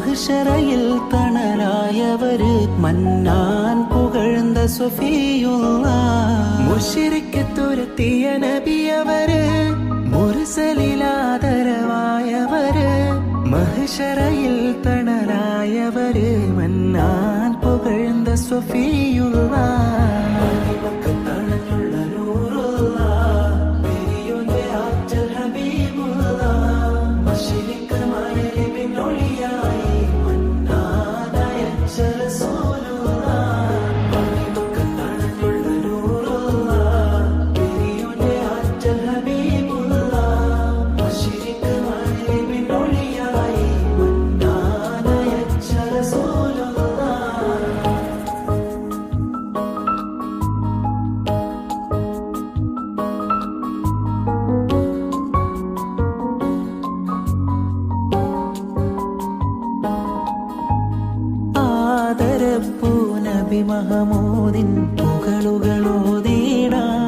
മഹ്ശറയിൽ തണലായവര് മന്നാൻ പുകഴ്ന്ന സ്വഫിയുള്ള മുശ്രിക്ക് തുരത്തിയ നബിയവര് മുർസലിലാദരവായവര് മഹ്ശറയിൽ തണലായവര് മന്നാൻ പുകഴ്ന്ന സ്വഫിയുള്ള നബി മഹമൂദിൻ പുകളുകളോതിടാം